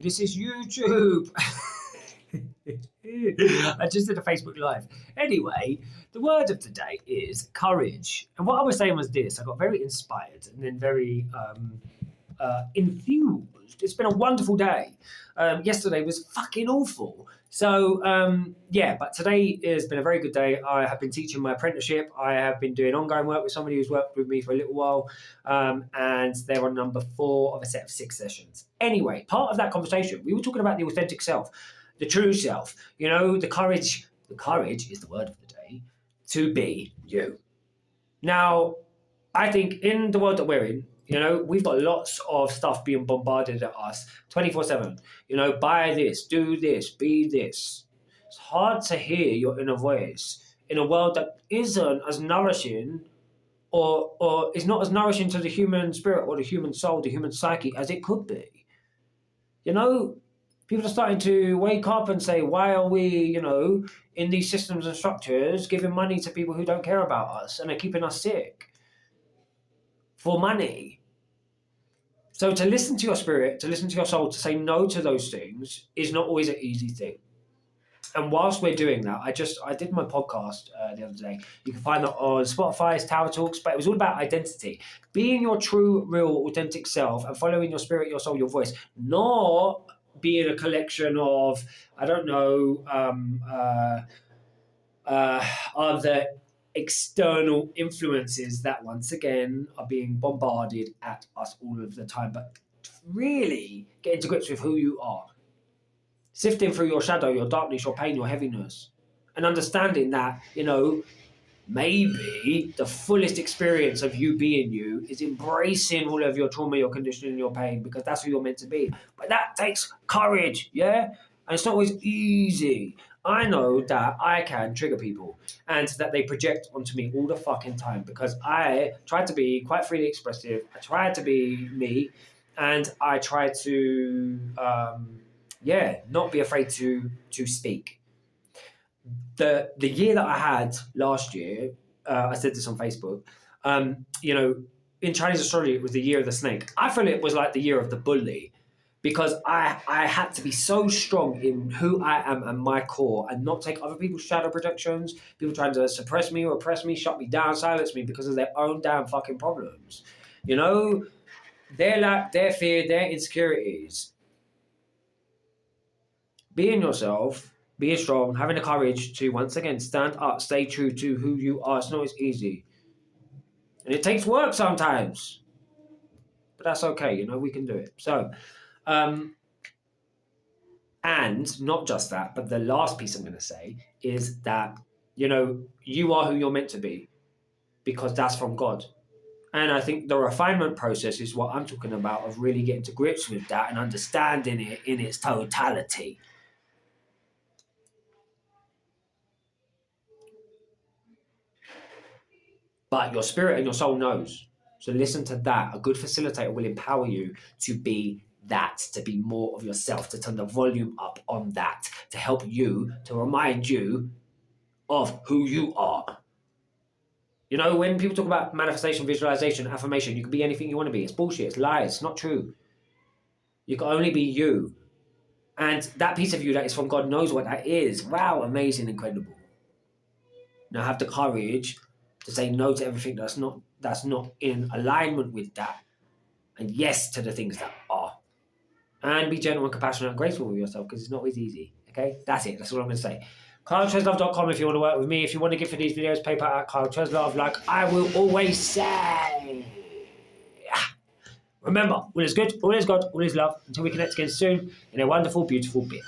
This is YouTube. I just did a Facebook Live. Anyway, the word of the day is courage. And what I was saying was this. I got very inspired and then very enthused. It's been a wonderful day. Yesterday was fucking awful. So, but today has been a very good day. I have been teaching my apprenticeship. I have been doing ongoing work with somebody who's worked with me for a little while. And they're on number 4 of a set of 6 sessions. Anyway, part of that conversation, we were talking about the authentic self, the true self, the courage. The courage is the word of the day, to be you. Now, I think in the world that we're in, we've got lots of stuff being bombarded at us 24/7. Buy this, do this, be this. It's hard to hear your inner voice in a world that isn't as nourishing or is not as nourishing to the human spirit or the human soul, the human psyche as it could be. People are starting to wake up and say, why are we, in these systems and structures giving money to people who don't care about us and are keeping us sick for money? So to listen to your spirit, to listen to your soul, to say no to those things is not always an easy thing. And whilst we're doing that, I did my podcast the other day. You can find that on Spotify's Tower Talks, but it was all about identity. Being your true, real, authentic self and following your spirit, your soul, your voice, not being a collection of, other external influences that once again are being bombarded at us all of the time, but really getting to grips with who you are, sifting through your shadow, your darkness, your pain, your heaviness, and understanding that maybe the fullest experience of you being you is embracing all of your trauma, your conditioning, your pain, because that's who you're meant to be. But that takes courage, yeah? And it's not always easy. I know that I can trigger people and that they project onto me all the fucking time because I try to be quite freely expressive. I try to be me, and I try to, not be afraid to speak. The year that I had last year, I said this on Facebook, in Chinese astrology, it was the year of the snake. I feel it was like the year of the bully, because I had to be so strong in who I am and my core and not take other people's shadow projections, people trying to suppress me or oppress me, shut me down, silence me because of their own damn fucking problems. Their lack, their fear, their insecurities. Being yourself, being strong, having the courage to, once again, stand up, stay true to who you are. It's not as easy. And it takes work sometimes. But that's okay, we can do it. So, and not just that, but the last piece I'm going to say is that, you are who you're meant to be because that's from God. And I think the refinement process is what I'm talking about, of really getting to grips with that and understanding it in its totality. But your spirit and your soul knows. So listen to that. A good facilitator will empower you to be that, to be more of yourself, to turn the volume up on that, to help you, to remind you of who you are. When people talk about manifestation, visualization, affirmation, you can be anything you want to be. It's bullshit. It's lies. It's not true. You can only be you. And that piece of you that is from God knows what that is. Wow, amazing, incredible. Now have the courage to say no to everything that's not in alignment with that, and yes to the things that are. And be gentle and compassionate and graceful with yourself, because it's not always easy. Okay? That's it. That's all I'm going to say. KyleCheslov.com if you want to work with me. If you want to give for these videos, PayPal at Kyle Cheslov, like I will always say. Remember, all is good, all is God, all is love. Until we connect again soon in a wonderful, beautiful bit.